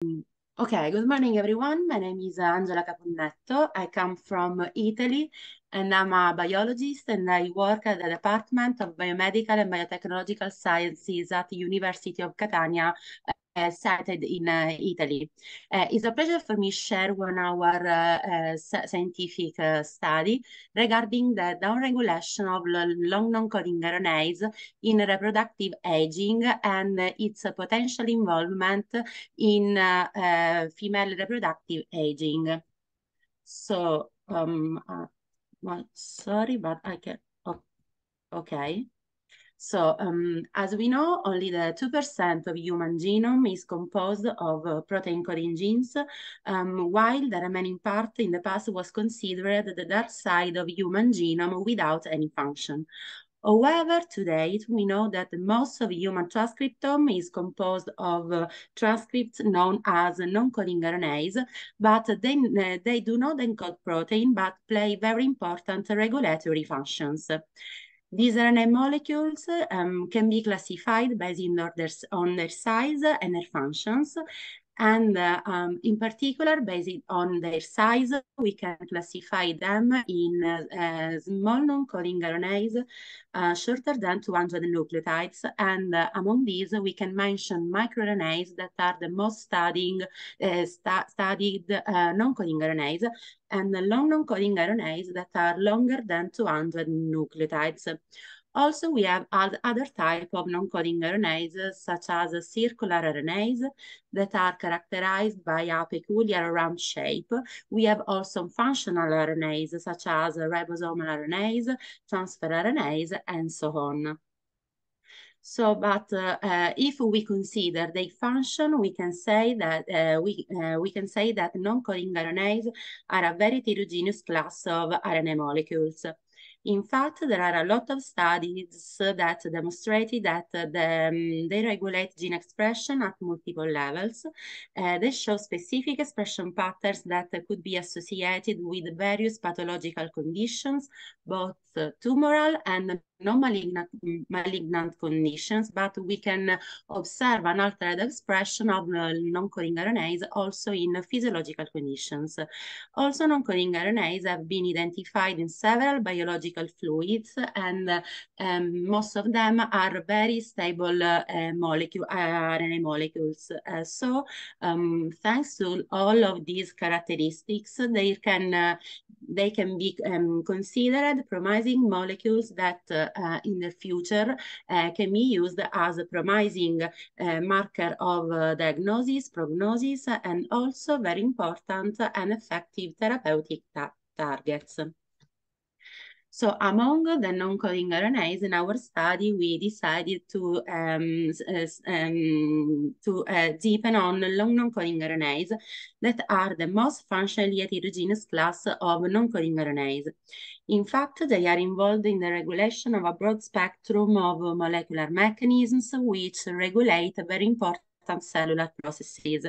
Okay, good morning everyone. My name is Angela Caponnetto. I come from Italy and I'm a biologist and I work at the Department of Biomedical and Biotechnological Sciences at the University of Catania, sited in Italy. It's a pleasure for me to share 1 hour scientific study regarding the downregulation of long non-coding RNAs in reproductive aging and its potential involvement in female reproductive aging. So, well, sorry, but I can, okay. So, as we know, only the 2% of human genome is composed of protein coding genes, while the remaining part in the past was considered the dark side of human genome without any function. However, to date, we know that most of human transcriptome is composed of transcripts known as non-coding RNAs, but they do not encode protein, but play very important regulatory functions. These RNA molecules can be classified based on their size and their functions. And in particular, based on their size, we can classify them in small non-coding RNAs shorter than 200 nucleotides. And among these, we can mention microRNAs that are the most studied non-coding RNAs, and the long non-coding RNAs that are longer than 200 nucleotides. Also, we have other type of non-coding RNAs, such as circular RNAs that are characterized by a peculiar round shape. We have also functional RNAs, such as ribosomal RNAs, transfer RNAs, and so on. So, but if we consider their function, we can say that non-coding RNAs are a very heterogeneous class of RNA molecules. In fact, there are a lot of studies that demonstrated that they regulate gene expression at multiple levels. They show specific expression patterns that could be associated with various pathological conditions, both tumoral and non-malignant conditions, but we can observe an altered expression of non-coding RNAs also in physiological conditions. Also, non-coding RNAs have been identified in several biological fluids, and most of them are very stable RNA molecules. So, thanks to all of these characteristics, they can be considered promising molecules that in the future can be used as a promising marker of diagnosis, prognosis, and also very important and effective therapeutic targets. So among the non-coding RNAs in our study, we decided to deepen on long non-coding RNAs that are the most functionally heterogeneous class of non-coding RNAs. In fact, they are involved in the regulation of a broad spectrum of molecular mechanisms which regulate very important cellular processes.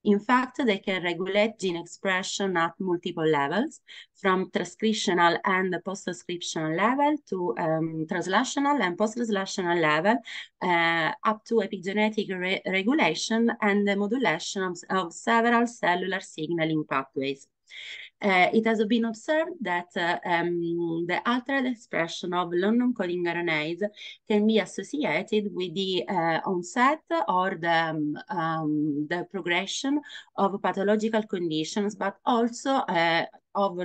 In fact, they can regulate gene expression at multiple levels, from transcriptional and post-transcriptional level to translational and post-translational level, up to epigenetic regulation and the modulation of several cellular signaling pathways. It has been observed that the altered expression of long non-coding RNAs can be associated with the onset or the progression of pathological conditions, but also of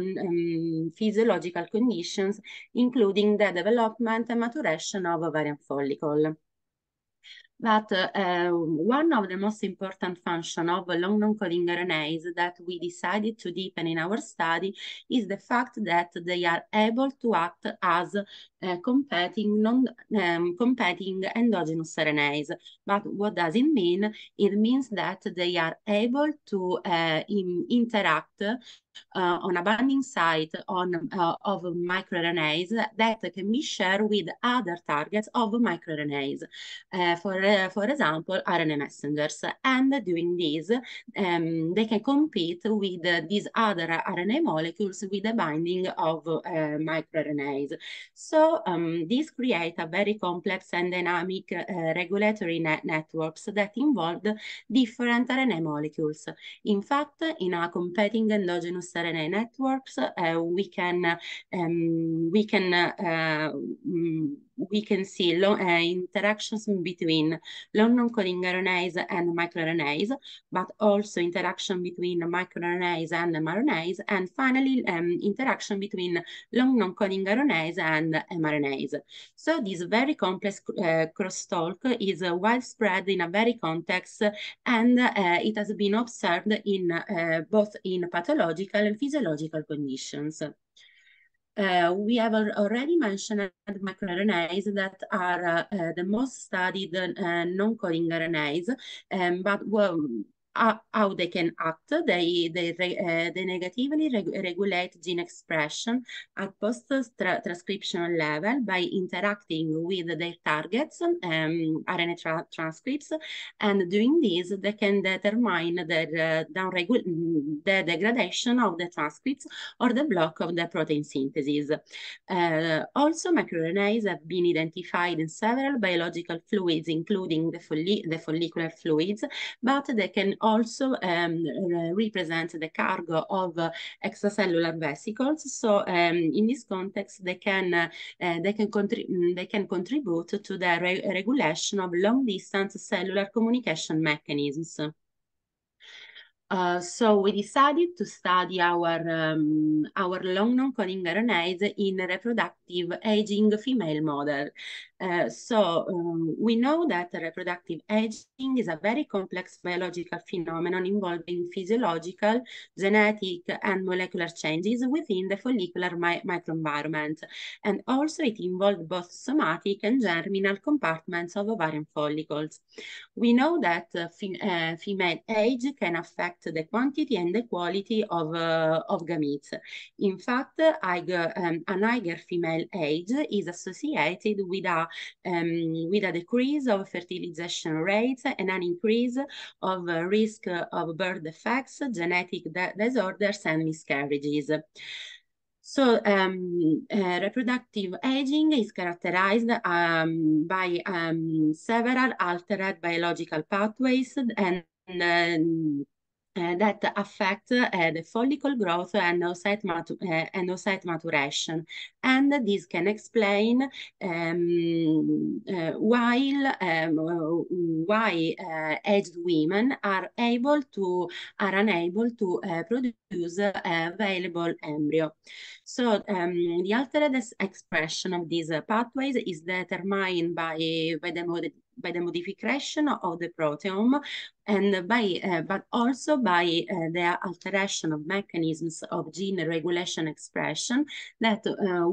physiological conditions, including the development and maturation of ovarian follicle. But one of the most important functions of long non-coding RNAs that we decided to deepen in our study is the fact that they are able to act as competing endogenous RNAs. But what does it mean? It means that they are able to interact on a binding site of microRNAs that can be shared with other targets of microRNAs, for example, RNA messengers. And doing this, they can compete with these other RNA molecules with the binding of microRNAs. So these create a very complex and dynamic regulatory networks that involve different RNA molecules. In fact, in a competing endogenous RNA networks, we can see interactions between long non-coding RNAs and microRNAs, but also interaction between microRNAs and mRNAs, and finally interaction between long non-coding RNAs and mRNAs. So this very complex crosstalk is widespread in a very context, and it has been observed in both in pathological and physiological conditions. We have already mentioned microRNAs that are the most studied non-coding RNAs, but how they can act. They negatively regulate gene expression at post-transcriptional level by interacting with their targets, RNA transcripts, and doing this, they can determine the degradation of the transcripts or the block of the protein synthesis. Also, microRNAs have been identified in several biological fluids, including the follicular fluids, but they can also represent the cargo of extracellular vesicles. So in this context, they can contribute to the regulation of long-distance cellular communication mechanisms. So we decided to study our long non-coding RNAs in reproductive aging female model. We know that reproductive aging is a very complex biological phenomenon involving physiological, genetic, and molecular changes within the follicular microenvironment. And also it involves both somatic and germinal compartments of ovarian follicles. We know that female age can affect the quantity and the quality of gametes. In fact, an higher female age is associated with a decrease of fertilization rates and an increase of risk of birth defects, genetic disorders, and miscarriages. So reproductive aging is characterized by several altered biological pathways and that affect the follicle growth and oocyte maturation. And this can explain why aged women are unable to produce available embryo. So the altered expression of these pathways is determined by the modification of the proteome, and but also by the alteration of mechanisms of gene regulation expression that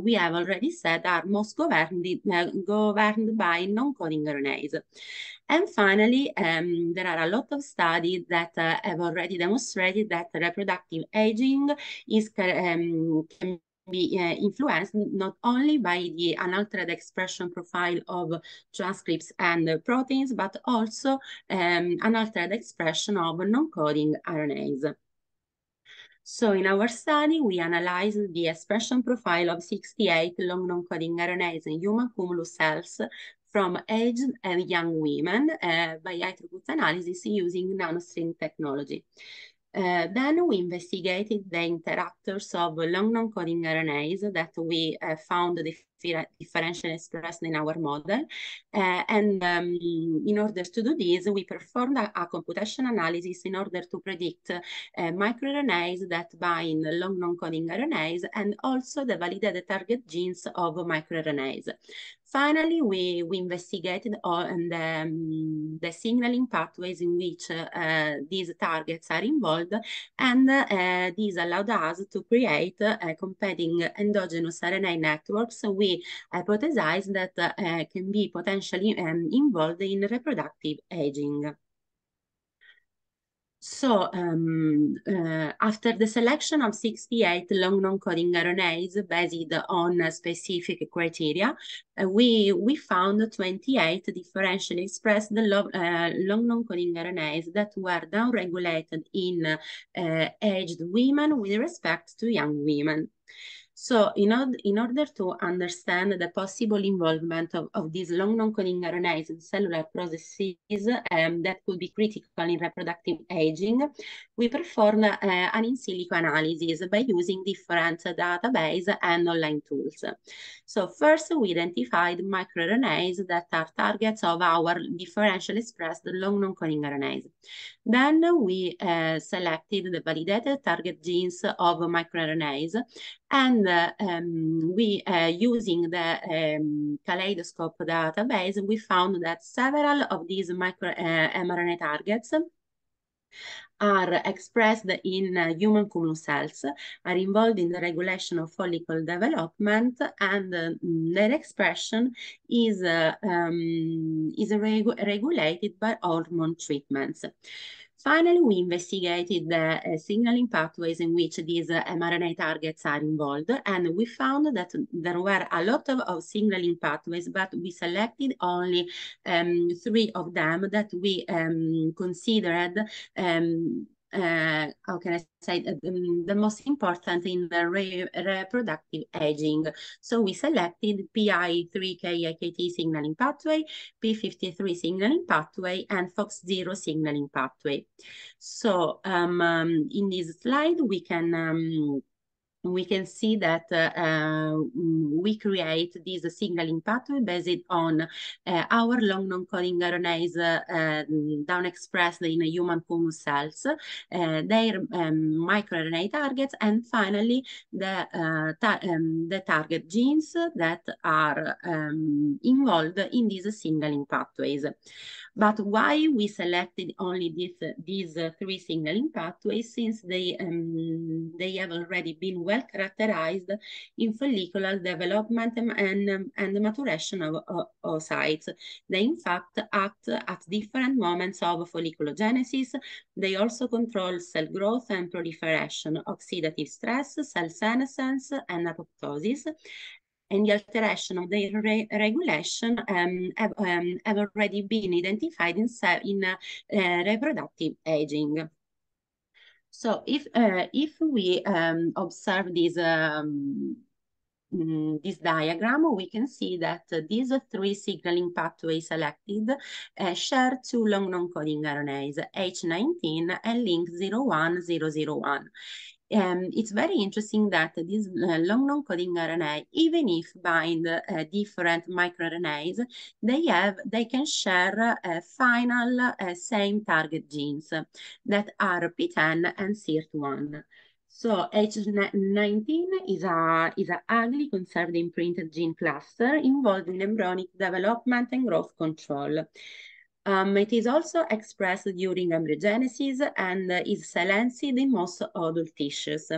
we have already said are most governed by non-coding RNAs. And finally, there are a lot of studies that have already demonstrated that reproductive aging can be influenced not only by the unaltered expression profile of transcripts and proteins, but also unaltered expression of non-coding RNAs. So in our study, we analyzed the expression profile of 68 long non-coding RNAs in human cumulus cells from aged and young women by high-throughput analysis using nanostring technology. Then we investigated the interactors of long non-coding RNAs that we found differentially expressed in our model. In order to do this, we performed a computation analysis in order to predict microRNAs that bind long non-coding RNAs and also the validated target genes of microRNAs. Finally, we investigated the signaling pathways in which these targets are involved, and these allowed us to create competing endogenous RNA networks we hypothesized that can be potentially involved in reproductive aging. So, after the selection of 68 long non-coding RNAs based on specific criteria, we found 28 differentially expressed long non-coding RNAs that were downregulated in aged women with respect to young women. So in order to understand the possible involvement of these long non-coding RNAs in cellular processes that could be critical in reproductive aging, we performed an in silico analysis by using different database and online tools. So first, we identified microRNAs that are targets of our differentially expressed long non-coding RNAs. Then we selected the validated target genes of microRNAs, and using the Kaleidoscope database, we found that several of these micro-mRNA targets are expressed in human cumulus cells, are involved in the regulation of follicle development, and their expression is regulated by hormone treatments. Finally, we investigated the signaling pathways in which these mRNA targets are involved, and we found that there were a lot of signaling pathways, but we selected only 3 of them that we considered how can I say, the most important in the reproductive aging. So we selected PI3K-AKT signaling pathway, P53 signaling pathway, and FOX0 signaling pathway. So in this slide, we can see that we create this signaling pathway based on our long non-coding RNAs down expressed in human cumulus cells, their microRNA targets, and finally the target genes that are involved in these signaling pathways. But why we selected only these 3 signaling pathways, since they have already been well characterized in follicular development and maturation of oocytes. They in fact act at different moments of folliculogenesis. They also control cell growth and proliferation, oxidative stress, cell senescence, and apoptosis. And the alteration of their regulation have already been identified in reproductive aging. So if we observe this diagram, we can see that these 3 signaling pathways selected share 2 long non-coding RNAs, H19 and link 01001. It's very interesting that these long non-coding RNA, even if bind different microRNAs, they can share final same target genes that are P10 and SIRT1. So H19 is a ugly conserved imprinted gene cluster involved in embryonic development and growth control. It is also expressed during embryogenesis and is silenced in most adult tissues.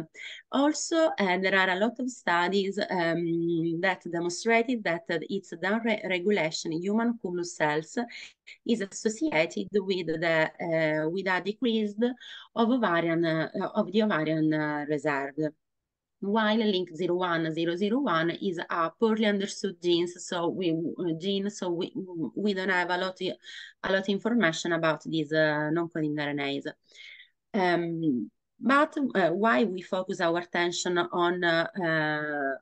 Also, there are a lot of studies that demonstrated that its downregulation in human cumulus cells is associated with a decrease of the ovarian reserve. While link 01001 is a poorly understood gene, so we don't have a lot of information about these non-coding RNAs. But why we focus our attention on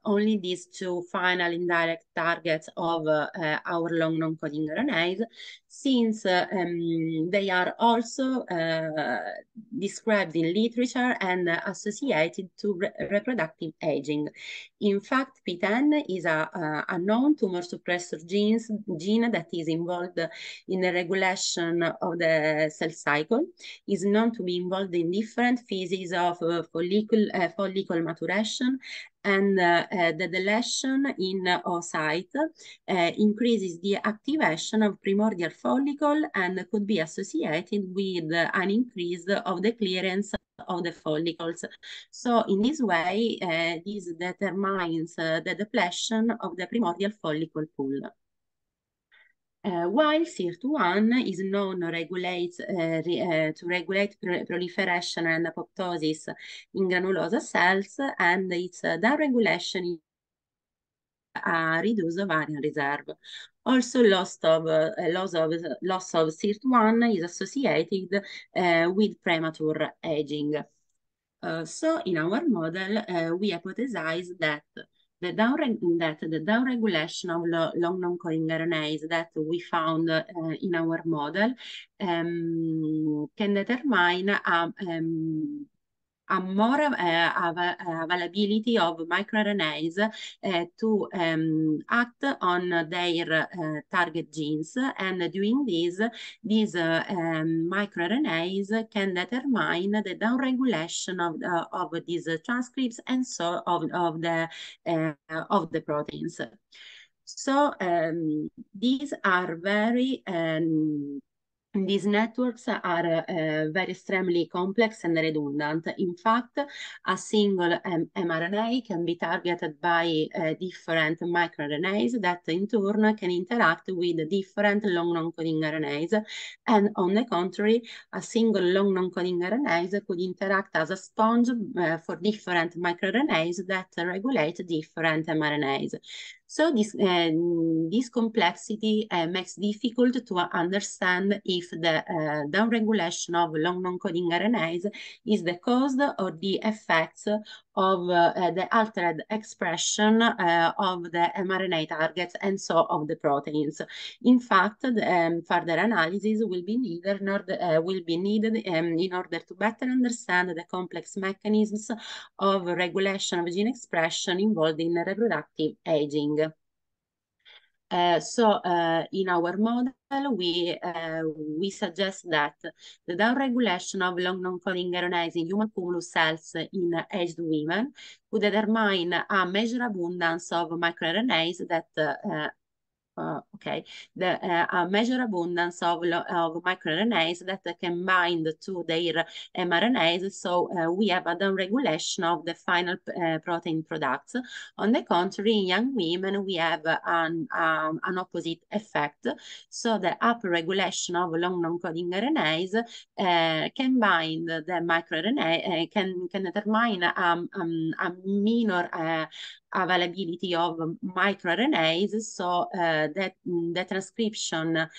only these 2 final indirect targets of our long non-coding RNAs, since they are also described in literature and associated to reproductive aging. In fact, P10 is a known tumor suppressor gene that is involved in the regulation of the cell cycle, is known to be involved in different phases of follicle maturation, and the deletion in oocyte increases the activation of primordial follicle and could be associated with an increase of the clearance of the follicles. So in this way, this determines the depletion of the primordial follicle pool. While SIRT1 is known to regulate proliferation and apoptosis in granulosa cells, and its downregulation reduce ovarian reserve. Also, loss of SIRT1 is associated with premature aging. So in our model, we hypothesize that the downregulation of long non-coding RNAs that we found in our model can determine a more availability of microRNAs to act on their target genes, and doing this, these microRNAs can determine the downregulation of these transcripts and so of the proteins. So these are very these networks are very extremely complex and redundant. In fact, a single mRNA can be targeted by different microRNAs that in turn can interact with different long non-coding RNAs. And on the contrary, a single long non-coding RNAs could interact as a sponge for different microRNAs that regulate different mRNAs. So this complexity makes difficult to understand if the downregulation of long non-coding RNAs is the cause or the effects of the altered expression of the mRNA targets and so of the proteins. In fact, further analysis will be needed in order to better understand the complex mechanisms of regulation of gene expression involved in reproductive aging. In our model, we suggest that the downregulation of long non-coding RNAs in human cumulus cells in aged women could determine a measured abundance of microRNAs that a measured abundance of microRNAs that can bind to their mRNAs. So we have a downregulation of the final protein products. On the contrary, in young women, we have an opposite effect. So the upregulation of long non-coding RNAs can bind the microRNA, can determine a minor availability of microRNAs, so that the transcription,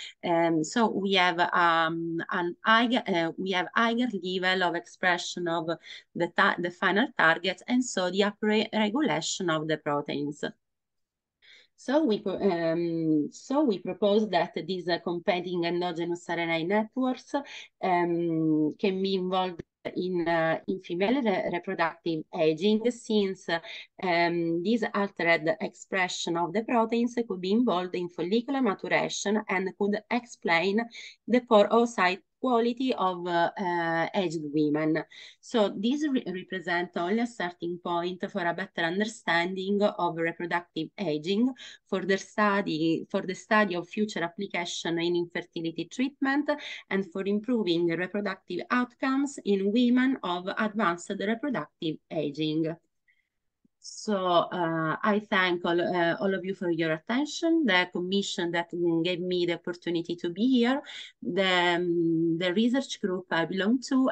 so we have higher level of expression of the final targets, and so the upregulation of the proteins. So we propose that these competing endogenous RNA networks can be involved in female reproductive aging, since this altered expression of the proteins could be involved in follicular maturation and could explain the poor oocyte quality of aged women. So this represents only a starting point for a better understanding of reproductive aging, for the study of future application in infertility treatment, and for improving reproductive outcomes in women of advanced reproductive aging. So I thank all of you for your attention, the commission that gave me the opportunity to be here, the research group I belong to,